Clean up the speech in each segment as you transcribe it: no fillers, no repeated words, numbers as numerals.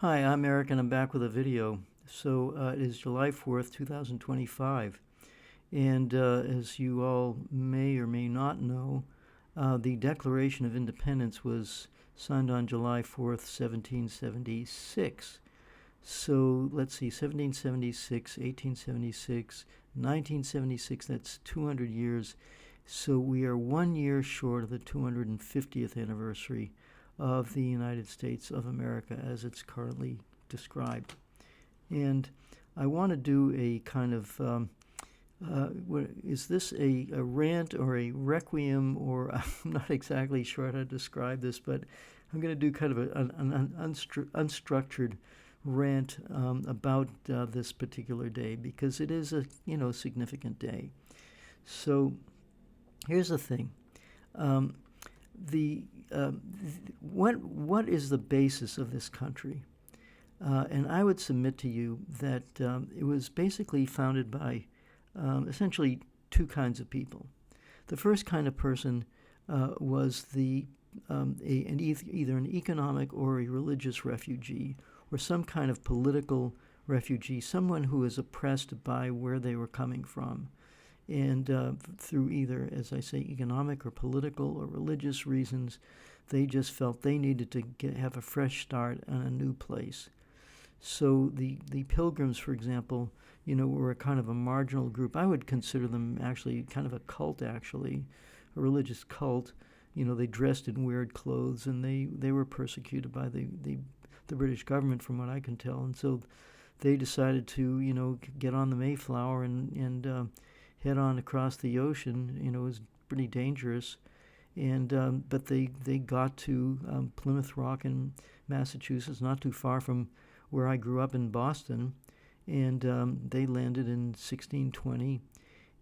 Hi, I'm Eric and I'm back with a video. It is July 4th, 2025. And as you all may or may not know, the Declaration of Independence was signed on July 4th, 1776. So let's see, 1776, 1876, 1976, that's 200 years. So we are 1 year short of the 250th anniversary of the United States of America as it's currently described. And I want to do a kind of is this a rant or a requiem, or I'm not exactly sure how to describe this, but I'm going to do kind of an unstructured rant about this particular day because it is a significant day. So here's the thing. The what is the basis of this country? And I would submit to you that it was basically founded by essentially two kinds of people. The first kind of person was either an economic or a religious refugee, or some kind of political refugee, someone who was oppressed by where they were coming from. And through either, as I say, economic or political or religious reasons, they just felt they needed to have a fresh start on a new place. So the Pilgrims, for example, were a kind of a marginal group. I would consider them actually kind of a cult, actually, a religious cult. They dressed in weird clothes, and they were persecuted by the British government, from what I can tell. And so they decided to, get on the Mayflower and head on across the ocean. It was pretty dangerous. And but they got to Plymouth Rock in Massachusetts, not too far from where I grew up in Boston, and they landed in 1620.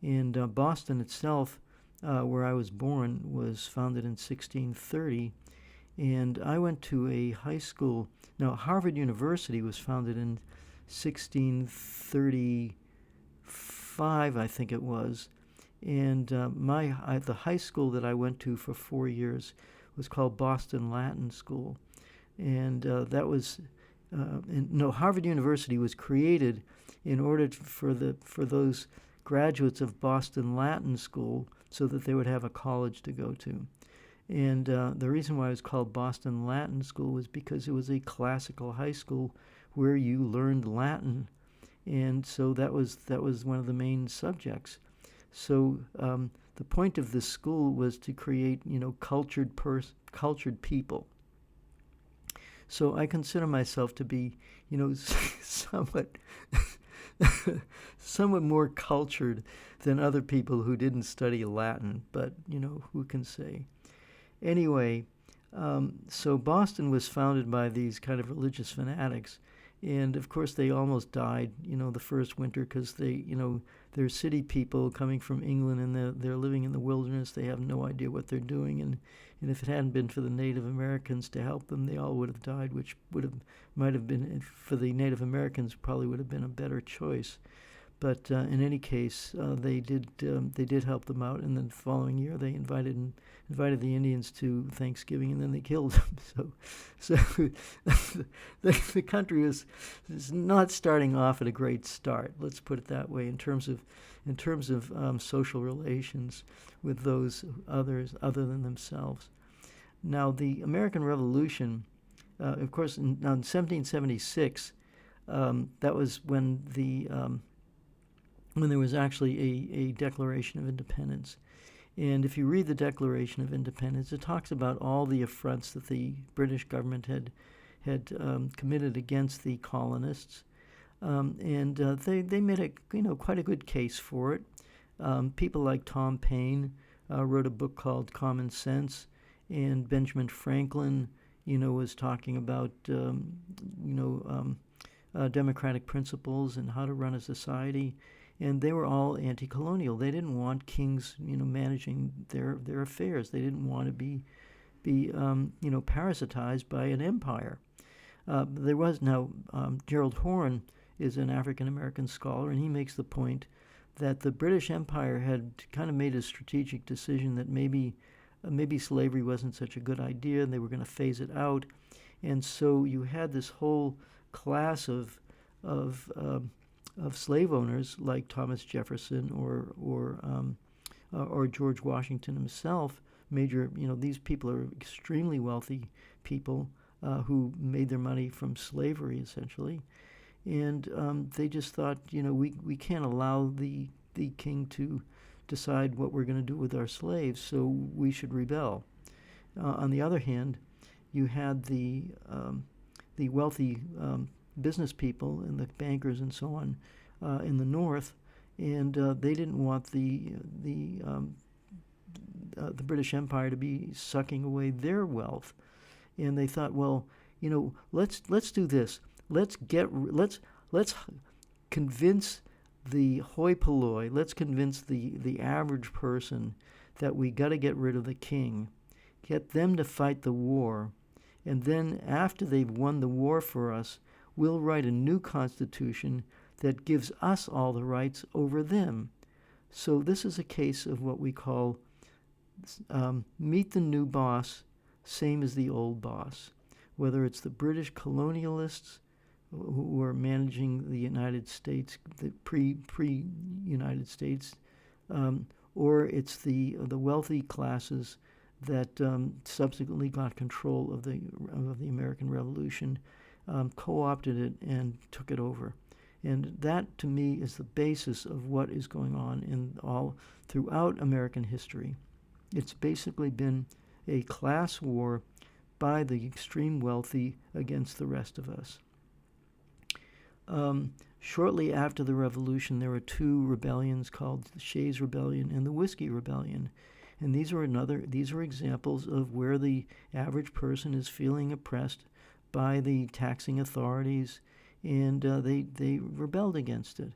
And Boston itself, where I was born, was founded in 1630. And I went to a high school. Now, Harvard University was founded in 1635, I think it was. And the high school that I went to for 4 years was called Boston Latin School. And that was Harvard University was created in order for those graduates of Boston Latin School so that they would have a college to go to. And the reason why it was called Boston Latin School was because it was a classical high school where you learned Latin, and so that was one of the main subjects. So the point of this school was to create cultured people. So I consider myself to be, somewhat somewhat more cultured than other people who didn't study Latin, but who can say? Anyway, so Boston was founded by these kind of religious fanatics, and of course they almost died, the first winter, because they're city people coming from England, and they're living in the wilderness. They have no idea what they're doing, and if it hadn't been for the Native Americans to help them, they all would have died, which might have been, for the Native Americans, probably would have been a better choice. But in any case, they did help them out, and then the following year they invited the Indians to Thanksgiving, and then they killed them. So the country is not starting off at a great start. Let's put it that way in terms of social relations with those others other than themselves. Now, the American Revolution, of course, in 1776, that was when there was actually a Declaration of Independence. And if you read the Declaration of Independence, it talks about all the affronts that the British government had committed against the colonists, and they made quite a good case for it. People like Tom Paine wrote a book called Common Sense, and Benjamin Franklin, was talking about democratic principles and how to run a society. And they were all anti-colonial. They didn't want kings, managing their affairs. They didn't want to be parasitized by an empire. There was now Gerald Horne is an African American scholar, and he makes the point that the British Empire had kind of made a strategic decision that maybe slavery wasn't such a good idea, and they were going to phase it out. And so you had this whole class of slave owners like Thomas Jefferson or George Washington himself. These people are extremely wealthy people who made their money from slavery, essentially. And they just thought, we can't allow the king to decide what we're going to do with our slaves, so we should rebel. On the other hand, you had the wealthy business people and the bankers and so on in the North, and they didn't want the British Empire to be sucking away their wealth, and they thought, well, let's do this. Let's convince the hoi polloi. Let's convince the average person that we got to get rid of the king, get them to fight the war, and then after they've won the war for us, we'll write a new constitution that gives us all the rights over them. So this is a case of what we call meet the new boss, same as the old boss. Whether it's the British colonialists who are managing the United States, the pre-United States, or it's the wealthy classes that subsequently got control of the American Revolution, co-opted it and took it over. And that, to me, is the basis of what is going on throughout American history. It's basically been a class war by the extreme wealthy against the rest of us. Shortly after the Revolution, there were two rebellions called the Shays Rebellion and the Whiskey Rebellion. And these are examples of where the average person is feeling oppressed by the taxing authorities, and they rebelled against it.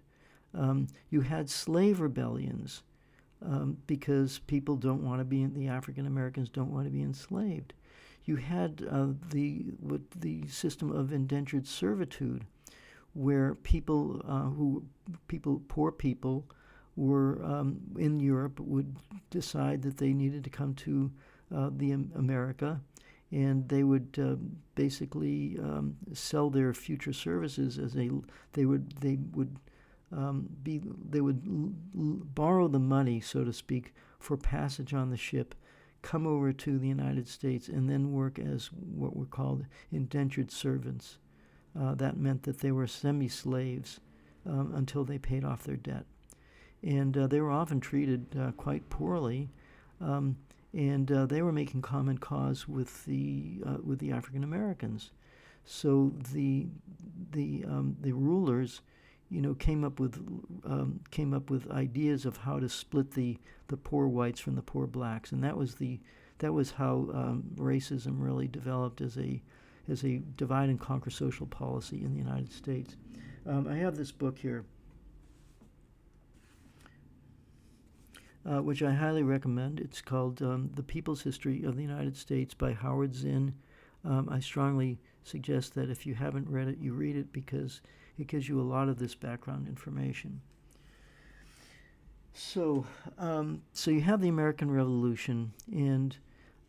You had slave rebellions because people don't want to the African Americans don't want to be enslaved. You had the system of indentured servitude, where poor people were in Europe would decide that they needed to come to America, and they would basically sell their future services as they would borrow the money, so to speak, for passage on the ship, come over to the United States, and then work as what were called indentured servants. That meant that they were semi-slaves until they paid off their debt. And they were often treated quite poorly, and they were making common cause with the African Americans. So the rulers, came up with ideas of how to split the poor whites from the poor blacks, and that was how racism really developed as a divide and conquer social policy in the United States. I have this book here, which I highly recommend. It's called The People's History of the United States by Howard Zinn. I strongly suggest that if you haven't read it, you read it, because it gives you a lot of this background information. So you have the American Revolution, and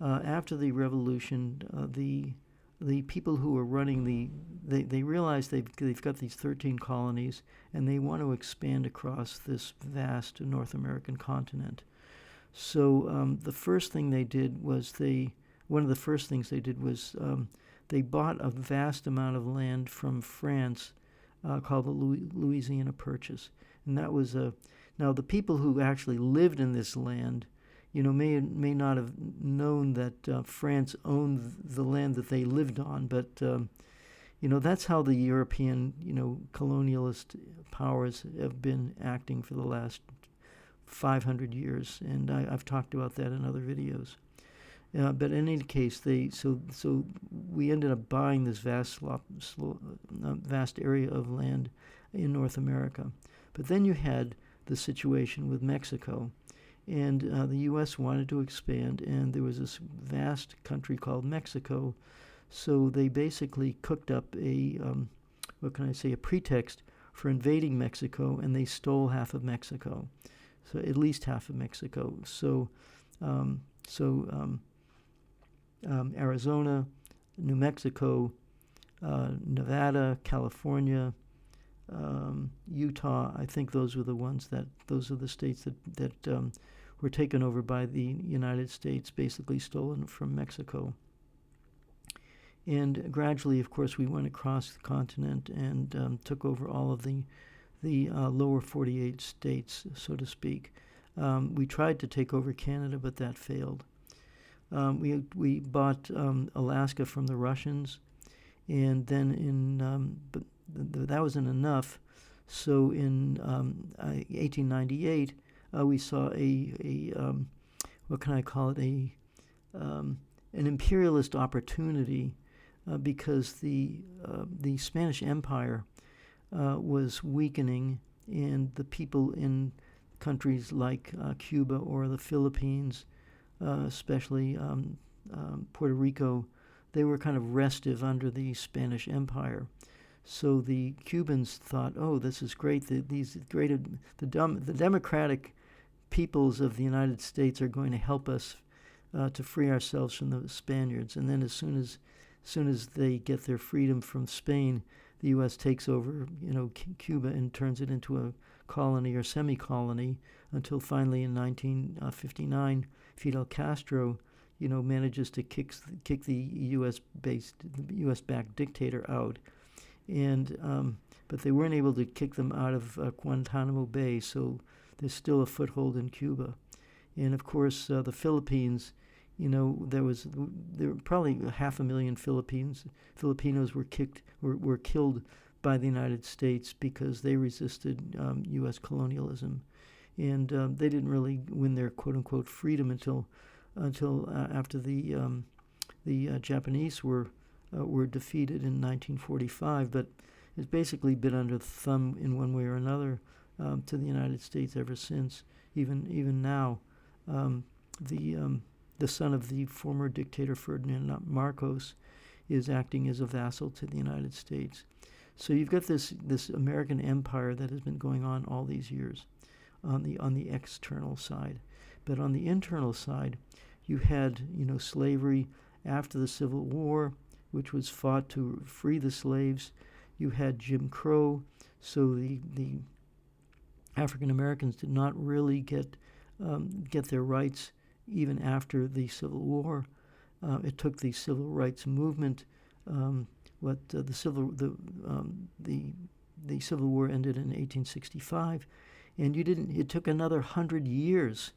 after the Revolution, the people who are running they realize they've got these 13 colonies, and they want to expand across this vast North American continent. So the first thing they did was they bought a vast amount of land from France called the Louisiana Purchase, and that was now the people who actually lived in this land, may not have known that France owned the land that they lived on, but that's how the European, colonialist powers have been acting for the last 500 years, and I've talked about that in other videos. But in any case, so we ended up buying this vast area of land in North America. But then you had the situation with Mexico, and the U.S. wanted to expand, and there was this vast country called Mexico. So they basically cooked up a pretext for invading Mexico, and they stole half of Mexico, so at least half of Mexico. So Arizona, New Mexico, Nevada, California, Utah. I think those are the states that were taken over by the United States, basically stolen from Mexico. And gradually, of course, we went across the continent and took over all of the lower 48 states, so to speak. We tried to take over Canada, but that failed. We bought Alaska from the Russians, and then but that wasn't enough. So in 1898, we saw what can I call it, an imperialist opportunity, because the Spanish Empire was weakening, and the people in countries like Cuba or the Philippines, especially Puerto Rico, they were kind of restive under the Spanish Empire. So the Cubans thought, oh, this is great. The democratic peoples of the United States are going to help us to free ourselves from the Spaniards. And then as soon as they get their freedom from Spain, the U.S. takes over, Cuba and turns it into a colony or semi-colony, until finally in 1959, Fidel Castro, manages to kick the U.S.-backed dictator out, and but they weren't able to kick them out of Guantanamo Bay, so there's still a foothold in Cuba. And of course, the Philippines, there were probably 500,000 Filipinos were killed by the United States because they resisted U.S. colonialism, and they didn't really win their quote unquote freedom until after the Japanese were defeated in 1945. But it's basically been under the thumb in one way or another to the United States ever since. Even now, the son of the former dictator Ferdinand Marcos is acting as a vassal to the United States. So you've got this American empire that has been going on all these years on the external side. But on the internal side, you had slavery after the Civil War, which was fought to free the slaves. You had Jim Crow, so the African Americans did not really get their rights even after the Civil War. It took the civil rights movement. The Civil War ended in 1865, and it took another 100 years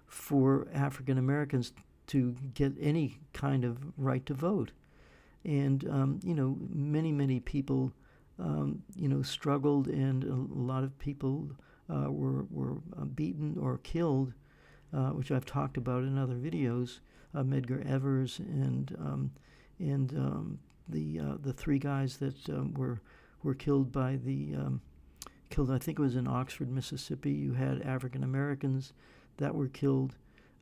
for African Americans to get any kind of right to vote. And many people struggled, and a lot of people were beaten or killed, which I've talked about in other videos. Medgar Evers and the three guys that were killed by I think it was in Oxford, Mississippi. You had African Americans that were killed.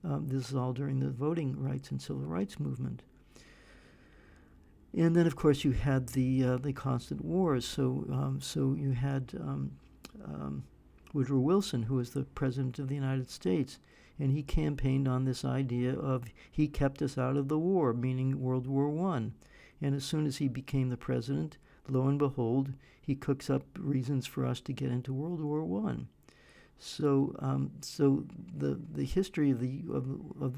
This is all during the voting rights and civil rights movement. And then, of course, you had the constant wars. So you had Woodrow Wilson, who was the president of the United States, and he campaigned on this idea of he kept us out of the war, meaning World War I. And as soon as he became the president, lo and behold, he cooks up reasons for us to get into World War I. So the history of the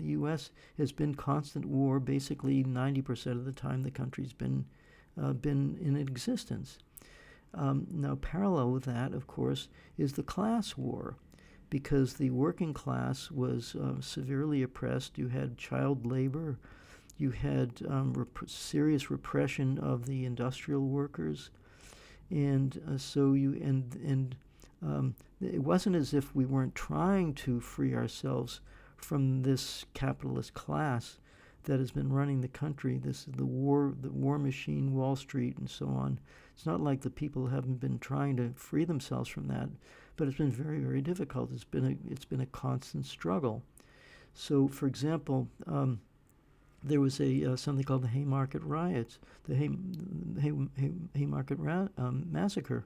U.S. has been constant war. Basically, 90% of the time the country's been in existence. Now, parallel with that, of course, is the class war, because the working class was severely oppressed. You had child labor. You had serious repression of the industrial workers, and it wasn't as if we weren't trying to free ourselves from this capitalist class that has been running the country. This is the war machine, Wall Street, and so on. It's not like the people haven't been trying to free themselves from that, but it's been very, very difficult. It's been a constant struggle. So, for example, there was something called the Haymarket Riots, the Haymarket Massacre,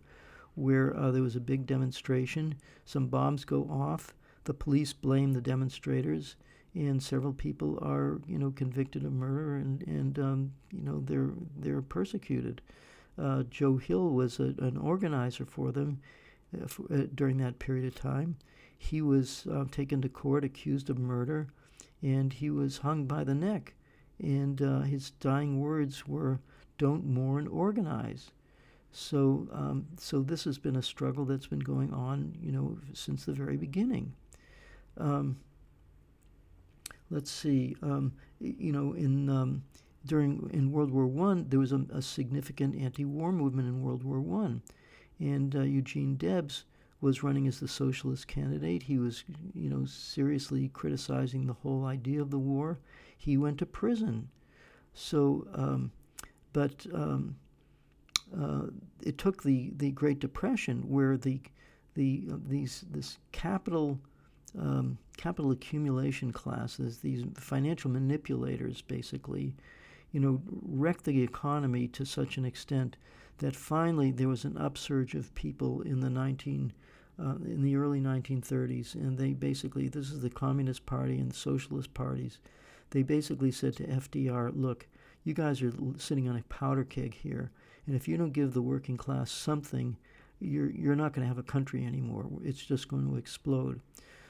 where there was a big demonstration. Some bombs go off. The police blame the demonstrators, and several people are, convicted of murder, and they're persecuted. Joe Hill was an organizer for them during that period of time. He was taken to court accused of murder, and he was hung by the neck. And his dying words were, "Don't mourn, organize." So this has been a struggle that's been going on, since the very beginning. Let's see. In World War I, there was a significant anti-war movement in World War I, and Eugene Debs was running as the socialist candidate. He was, seriously criticizing the whole idea of the war. He went to prison. So, it took the Great Depression, where this capital accumulation classes, these financial manipulators, basically, wrecked the economy to such an extent that finally there was an upsurge of people in the early 1930s, and they basically, this is the Communist Party and the Socialist parties, they basically said to FDR, "Look, you guys are sitting on a powder keg here, and if you don't give the working class something, you're not going to have a country anymore. It's just going to explode."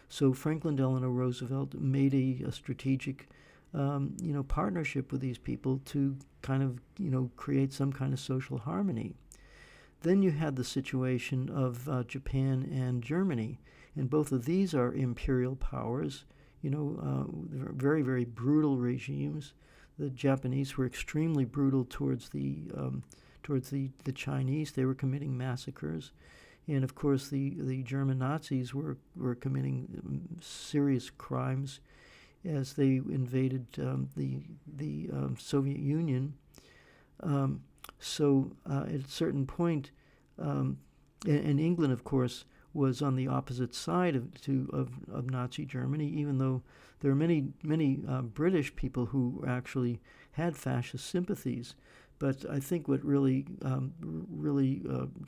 So Franklin Delano Roosevelt made a strategic, partnership with these people to kind of, create some kind of social harmony. Then you had the situation of Japan and Germany, and both of these are imperial powers, very, very brutal regimes. The Japanese were extremely brutal towards the Chinese. They were committing massacres. And of course, the German Nazis were committing serious crimes as they invaded the Soviet Union. So at a certain point, and England, of course, was on the opposite side of Nazi Germany, even though there are many British people who actually had fascist sympathies. But I think what really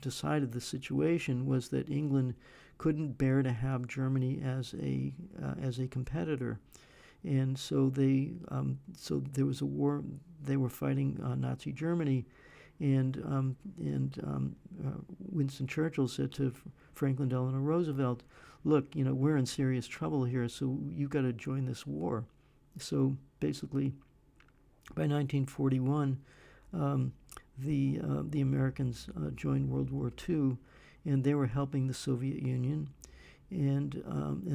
decided the situation was that England couldn't bear to have Germany as a competitor, and so there was a war. They were fighting Nazi Germany, and Winston Churchill said to Franklin Delano Roosevelt, "Look, we're in serious trouble here, so you've got to join this war." So basically, by 1941. The Americans joined World War II, and they were helping the Soviet Union, and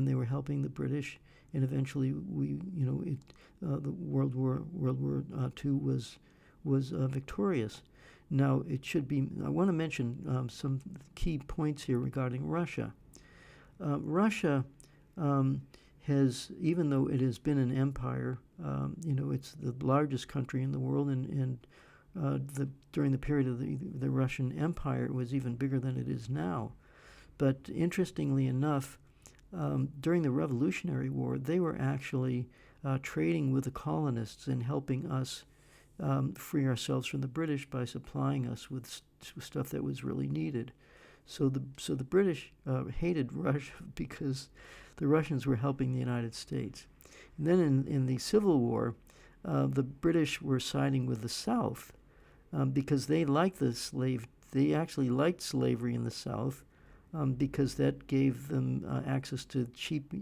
they were helping the British, and eventually the World War II was victorious. Now I want to mention some key points here regarding Russia. Russia has, even though it has been an empire, it's the largest country in the world, and during the period of the Russian Empire, it was even bigger than it is now. But interestingly enough, during the Revolutionary War, they were actually trading with the colonists and helping us free ourselves from the British by supplying us with stuff that was really needed. So the British hated Russia because the Russians were helping the United States. And then in the Civil War, the British were siding with the South because they liked They actually liked slavery in the South because that gave them access to cheap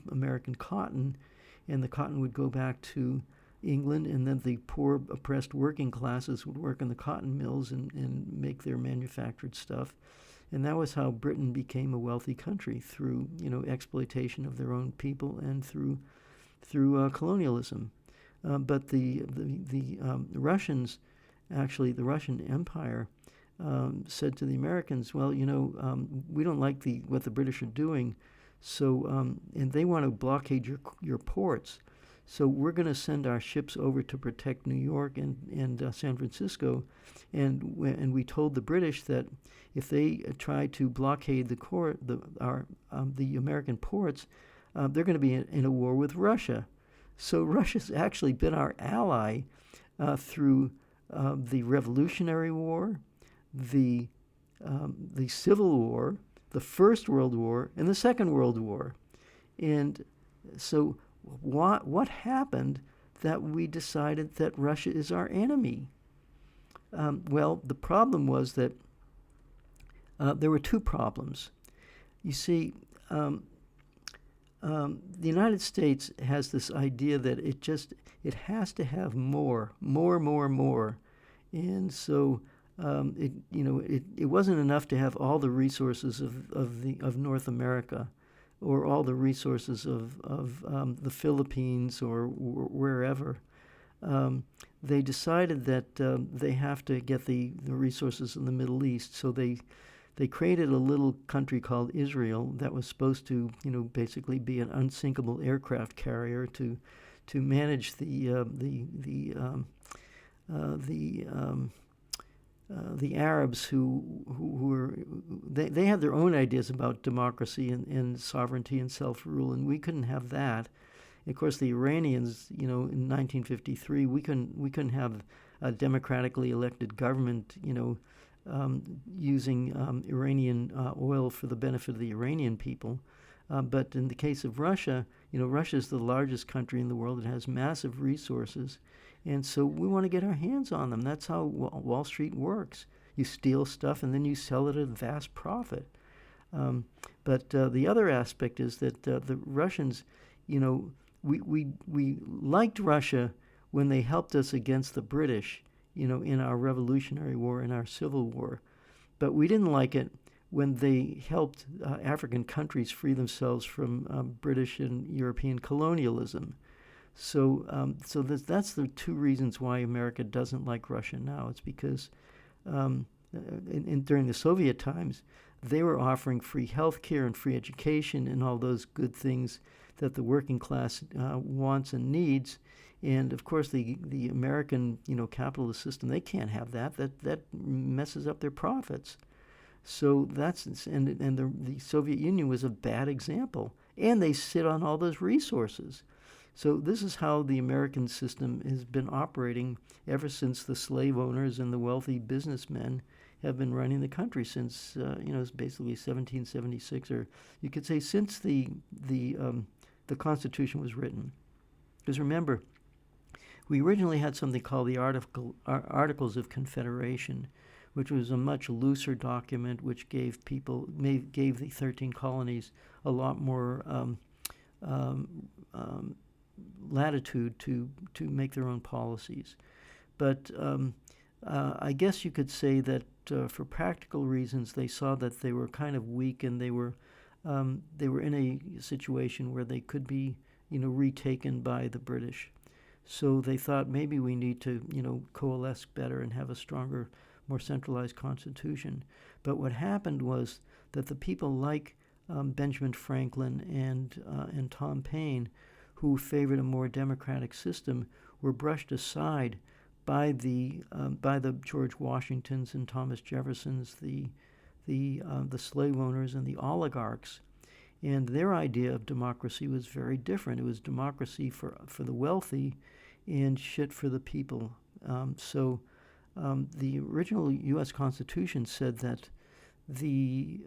American cotton, and the cotton would go back to England, and then the poor, oppressed working classes would work in the cotton mills and make their manufactured stuff. And that was how Britain became a wealthy country, through exploitation of their own people and through colonialism. But the Russians, actually the Russian Empire, said to the Americans, "Well, we don't like what the British are doing, so and they want to blockade your ports. So we're going to send our ships over to protect New York and San Francisco," and we told the British that if they try to blockade the American ports, they're going to be in a war with Russia. So Russia's actually been our ally through the Revolutionary War, the Civil War, the First World War, and the Second World War. And so what happened that we decided that Russia is our enemy? Well, the problem was that there were two problems. You see, the United States has this idea that it has to have more, and so it wasn't enough to have all the resources of North America, or all the resources of the Philippines or wherever. They decided that they have to get the resources in the Middle East, so they created a little country called Israel that was supposed to, basically be an unsinkable aircraft carrier to manage the Arabs who were they had their own ideas about democracy and sovereignty and self-rule, and we couldn't have that. Of course, the Iranians, in 1953, we couldn't have a democratically elected government, using Iranian oil for the benefit of the Iranian people. But in the case of Russia, Russia is the largest country in the world. It has massive resources. And so we want to get our hands on them. That's how Wall Street works. You steal stuff and then you sell it at a vast profit. But the other aspect is that the Russians, we liked Russia when they helped us against the British, in our Revolutionary War and our Civil War. But we didn't like it when they helped African countries free themselves from British and European colonialism. So that's the two reasons why America doesn't like Russia now. It's because during the Soviet times, they were offering free health care and free education and all those good things that the working class wants and needs. And of course, the American capitalist system, they can't have that. That messes up their profits. So the Soviet Union was a bad example, and they sit on all those resources. So this is how the American system has been operating ever since the slave owners and the wealthy businessmen have been running the country since it's basically 1776, or you could say since the Constitution was written. Because remember, we originally had something called the Articles of Confederation, which was a much looser document, which gave the 13 colonies a lot more latitude to make their own policies. But I guess you could say that for practical reasons, they saw that they were kind of weak, and they were in a situation where they could be retaken by the British. So they thought maybe we need to coalesce better and have a stronger, more centralized constitution. But what happened was that the people like Benjamin Franklin and Tom Paine, who favored a more democratic system, were brushed aside by the George Washingtons and Thomas Jeffersons, the slave owners and the oligarchs. And their idea of democracy was very different. It was democracy for the wealthy and shit for the people. So the original U.S. Constitution said that if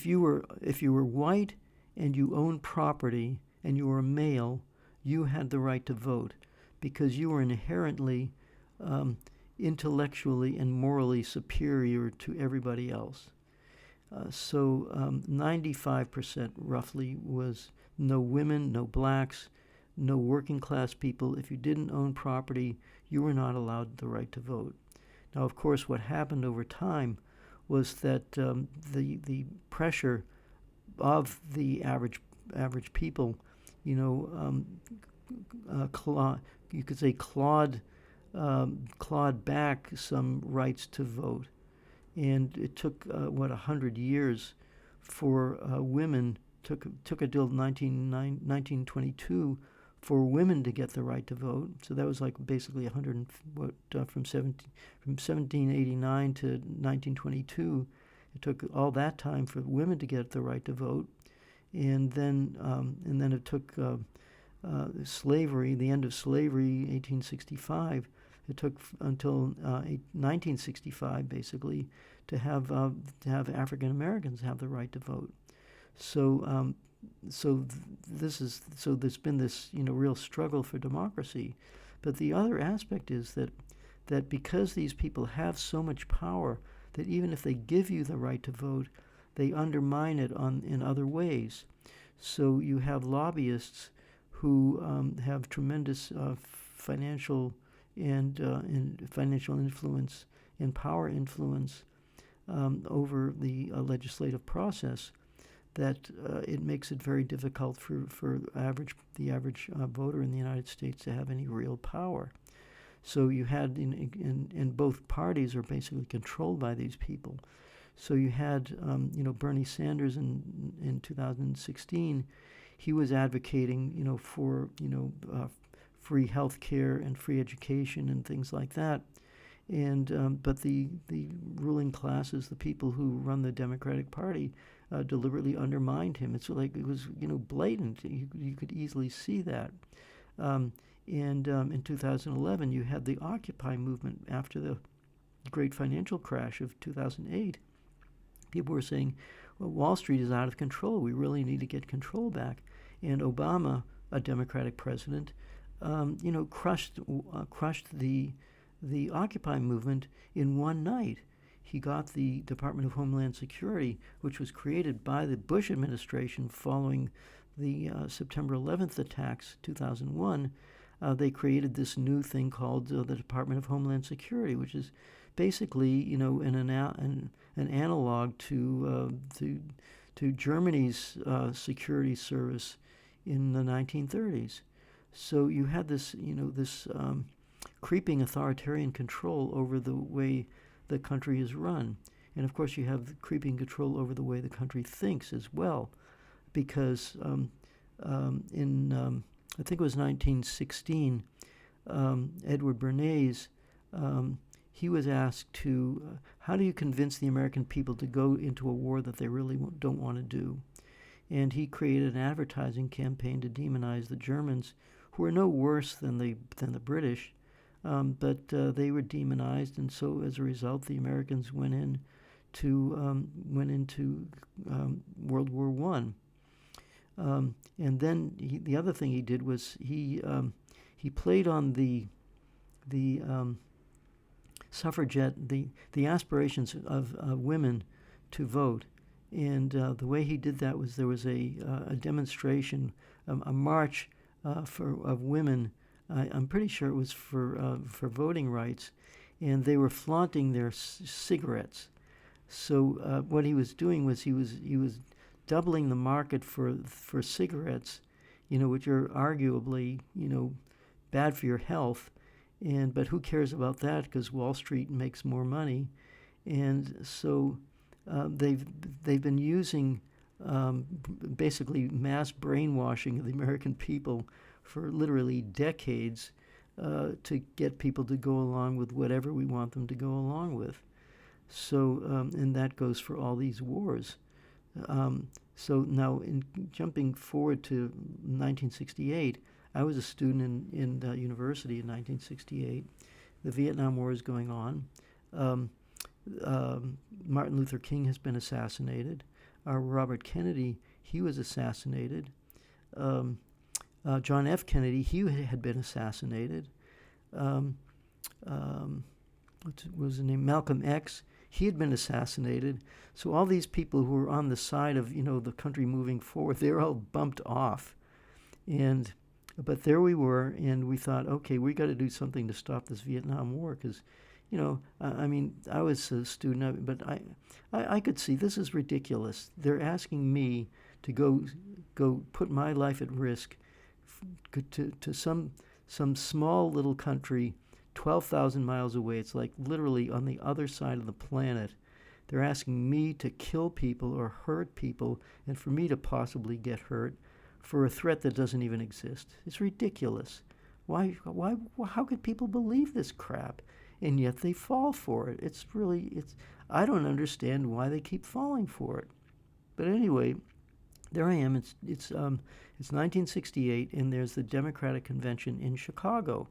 you were white and you owned property and you were a male, you had the right to vote because you were inherently intellectually and morally superior to everybody else. So 95% roughly was no women, no blacks, no working class people. If you didn't own property, you were not allowed the right to vote. Now, of course, what happened over time was that the pressure of the average people, you could say clawed back some rights to vote. And it took 100 years for women. Took until 1922 for women to get the right to vote. So that was like basically from 1789 to 1922. It took all that time for women to get the right to vote, and then it took slavery, the end of slavery, 1865. It took until 1965, basically, to have African Americans have the right to vote. So so there's been this real struggle for democracy, but the other aspect is that because these people have so much power, that even if they give you the right to vote, they undermine it in other ways. So you have lobbyists who have tremendous financial and financial influence and power influence over the legislative process, that it makes it very difficult for the average voter in the United States to have any real power. So you had in both parties are basically controlled by these people. So you had Bernie Sanders in 2016. He was advocating for free health care and free education and things like that. And but the ruling classes, the people who run the Democratic Party, deliberately undermined him. It's like it was blatant. You could easily see that. And in 2011, you had the Occupy movement after the great financial crash of 2008. People were saying, well, Wall Street is out of control. We really need to get control back. And Obama, a Democratic president, crushed the Occupy movement in one night. He got the Department of Homeland Security, which was created by the Bush administration following the September 11th attacks, 2001. They created this new thing called the Department of Homeland Security, which is basically, an analog to Germany's security service in the 1930s. So you had this, this creeping authoritarian control over the way the country is run. And of course, you have creeping control over the way the country thinks as well, because in I think it was 1916, Edward Bernays, he was asked to, how do you convince the American people to go into a war that they really don't want to do? And he created an advertising campaign to demonize the Germans, who were no worse than the British, but they were demonized, and so as a result, the Americans went into World War One. And then the other thing he did was he played on the suffragette, the aspirations of women to vote. And the way he did that was there was a demonstration, a march of women. I'm pretty sure it was for voting rights, and they were flaunting their cigarettes. So what he was doing was he was doubling the market for cigarettes, which are arguably bad for your health, but who cares about that, because Wall Street makes more money. And so they've been using basically mass brainwashing of the American people for literally decades to get people to go along with whatever we want them to go along with. So and that goes for all these wars. So now, in jumping forward to 1968, I was a student in university in 1968. The Vietnam War is going on. Martin Luther King has been assassinated. Robert Kennedy, he was assassinated. John F. Kennedy, he had been assassinated. What was his name? Malcolm X, he had been assassinated. So all these people who were on the side of the country moving forward, they're all bumped off. But there we were, and we thought, okay, we got to do something to stop this Vietnam War, because I was a student, but I could see this is ridiculous. They're asking me to go put my life at risk to some small little country 12,000 miles away. It's like literally on the other side of the planet. They're asking me to kill people or hurt people, and for me to possibly get hurt for a threat that doesn't even exist. It's ridiculous. How could people believe this crap? And yet they fall for it. I don't understand why they keep falling for it. But anyway, there I am. It's 1968, and there's the Democratic Convention in Chicago.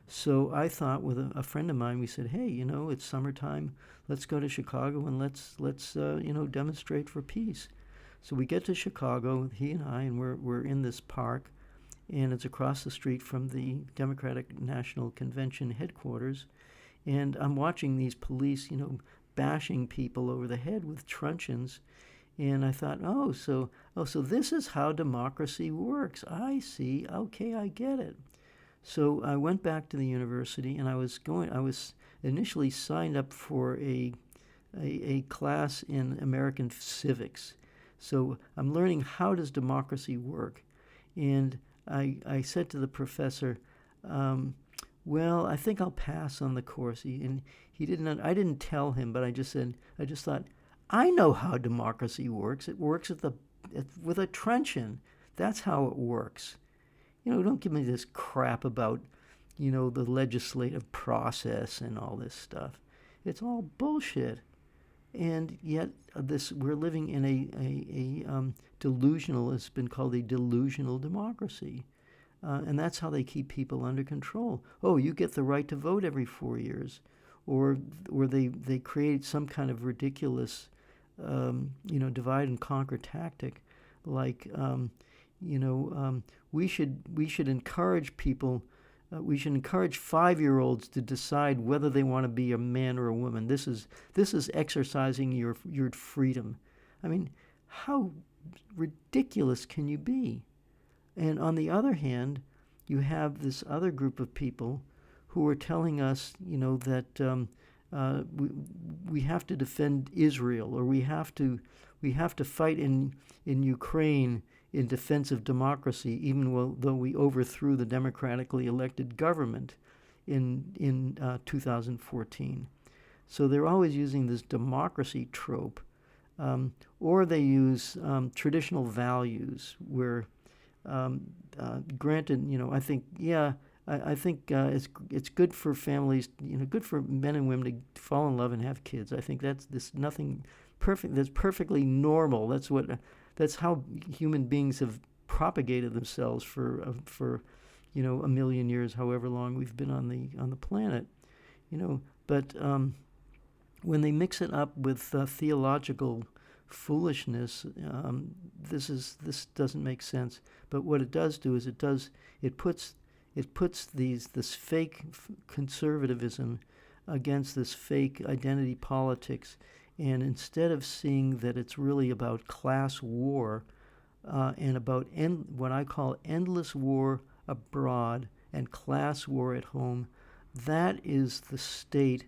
So I thought with a friend of mine, we said, hey, it's summertime. Let's go to Chicago and let's demonstrate for peace. So we get to Chicago, he and I, and we're in this park, and it's across the street from the Democratic National Convention headquarters. And I'm watching these police, bashing people over the head with truncheons. And I thought, so this is how democracy works. I see. Okay, I get it. So I went back to the university, and I was initially signed up for a class in American civics. So I'm learning, how does democracy work? And I said to the professor, well, I think I'll pass on the course. He didn't. I didn't tell him, but I just thought, I know how democracy works. It works with a truncheon. That's how it works. Don't give me this crap about, the legislative process and all this stuff. It's all bullshit. And yet, we're living in a delusional. It's been called a delusional democracy. And that's how they keep people under control. Oh, you get the right to vote every 4 years, or they create some kind of ridiculous, divide and conquer tactic, like we should encourage people. We should encourage 5-year-olds to decide whether they want to be a man or a woman. This is exercising your freedom. I mean, how ridiculous can you be? And on the other hand, you have this other group of people who are telling us, that we have to defend Israel, or we have to fight in Ukraine in defense of democracy, even though we overthrew the democratically elected government in 2014. So they're always using this democracy trope, or they use traditional values where. Granted, I think, I think it's good for families, good for men and women to fall in love and have kids. I think that's nothing perfect. That's perfectly normal. That's how human beings have propagated themselves for a million years, however long we've been on the planet, But when they mix it up with theological foolishness, this doesn't make sense. But what it does do is it puts this fake conservatism against this fake identity politics, and instead of seeing that it's really about class war and about what I call endless war abroad and class war at home, that is the state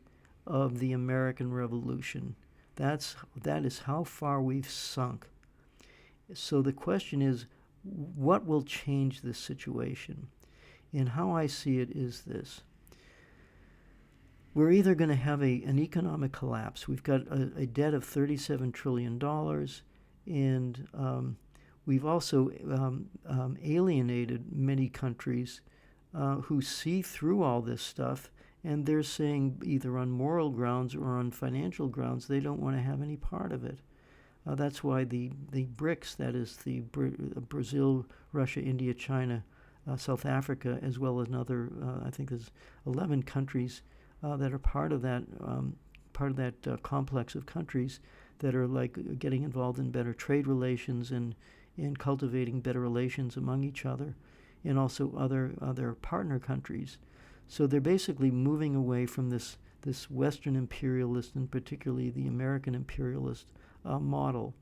of the American Revolution. That is how far we've sunk. So the question is, what will change this situation? And how I see it is this. We're either going to have an economic collapse. We've got a debt of $37 trillion, and we've also alienated many countries who see through all this stuff, and they're saying, either on moral grounds or on financial grounds, they don't want to have any part of it. That's why the BRICS, that is the Brazil, Russia, India, China, South Africa, as well as another, I think there's 11 countries that are part of that complex of countries that are like getting involved in better trade relations and cultivating better relations among each other, and also other partner countries. So they're basically moving away from this Western imperialist, and particularly the American imperialist model,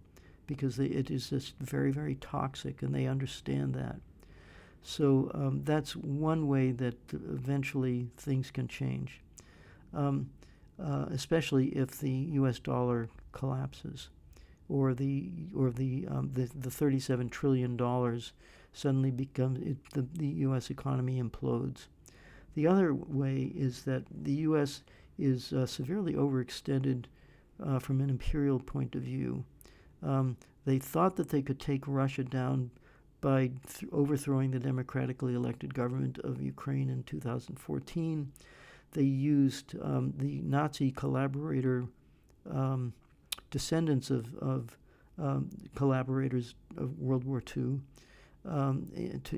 because it is just very, very toxic, and they understand that. So that's one way that eventually things can change, especially if the U.S. dollar collapses, or the $37 trillion suddenly becomes the U.S. economy implodes. The other way is that the U.S. is severely overextended from an imperial point of view. They thought that they could take Russia down by overthrowing the democratically elected government of Ukraine in 2014. They used the Nazi collaborator, descendants of collaborators of World War II,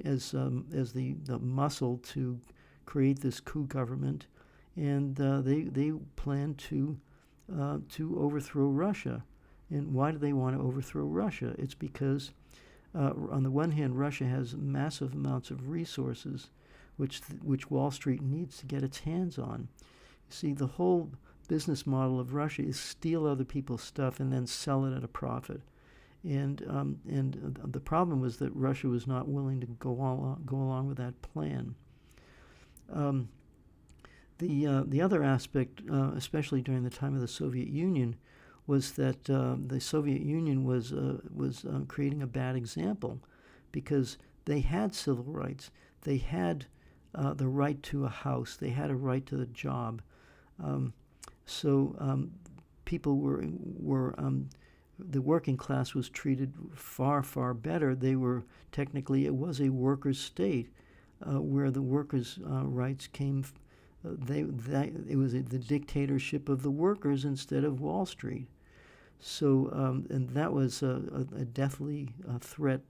as the muscle to create this coup government, and they plan to overthrow Russia. And why do they want to overthrow Russia? It's because, on the one hand, Russia has massive amounts of resources, which Wall Street needs to get its hands on. You see, the whole business model of Russia is steal other people's stuff and then sell it at a profit. And the problem was that Russia was not willing to go along with that plan. The other aspect, especially during the time of the Soviet Union, was that the Soviet Union was creating a bad example, because they had civil rights, they had the right to a house, they had a right to a job. So people were the working class was treated far, far better. They were technically, it was a workers' state, where the workers' rights came. It was the dictatorship of the workers instead of Wall Street. So and that was a deathly threat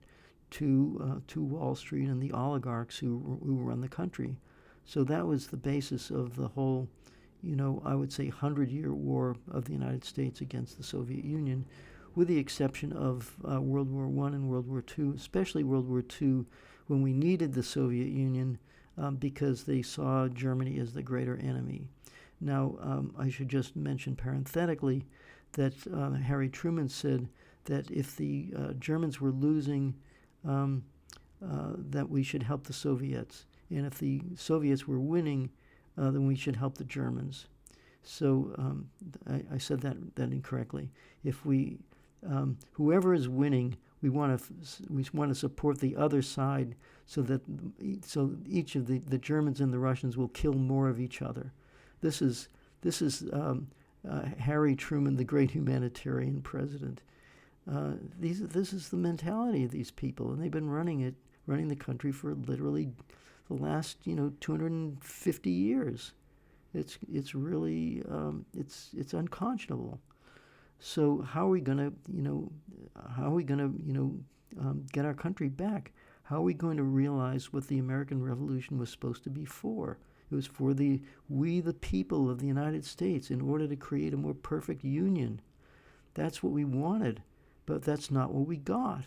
to Wall Street and the oligarchs who run the country. So that was the basis of the whole, I would say 100-year war of the United States against the Soviet Union, with the exception of World War I and World War II, especially World War II, when we needed the Soviet Union because they saw Germany as the greater enemy. Now, I should just mention parenthetically that Harry Truman said that if the Germans were losing, that we should help the Soviets, and if the Soviets were winning, then we should help the Germans. So I said that incorrectly. If whoever is winning, we want to support the other side, so each of the Germans and the Russians will kill more of each other. This is Harry Truman, the great humanitarian president. This is the mentality of these people, and they've been running the country for literally the last 250 years. It's really it's unconscionable. So how are we gonna get our country back? How are we going to realize what the American Revolution was supposed to be for? It was for we the people of the United States, in order to create a more perfect union. That's what we wanted, but that's not what we got.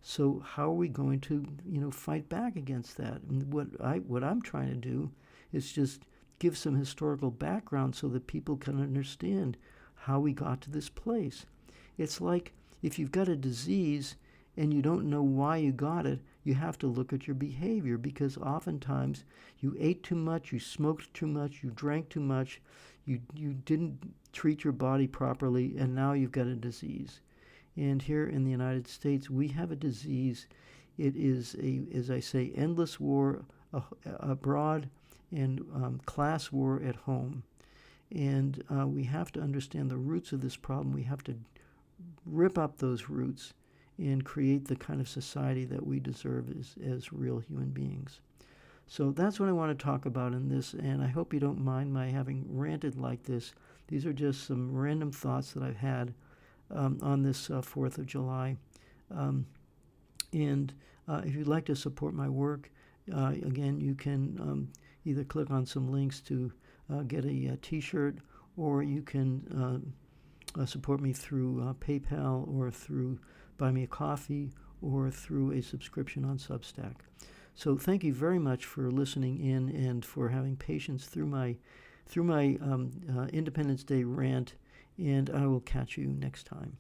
So how are we going to fight back against that? And what I'm trying to do is just give some historical background so that people can understand how we got to this place. It's like if you've got a disease and you don't know why you got it, you have to look at your behavior, because oftentimes you ate too much, you smoked too much, you drank too much, you didn't treat your body properly, and now you've got a disease. And here in the United States, we have a disease. It is as I say, endless war abroad and class war at home. And we have to understand the roots of this problem. We have to rip up those roots and create the kind of society that we deserve as real human beings. So that's what I want to talk about in this, and I hope you don't mind my having ranted like this. These are just some random thoughts that I've had on this 4th of July. And if you'd like to support my work, again, you can either click on some links to get a t-shirt, or you can support me through PayPal, or through Buy Me a Coffee, or through a subscription on Substack. So thank you very much for listening in and for having patience through my Independence Day rant, and I will catch you next time.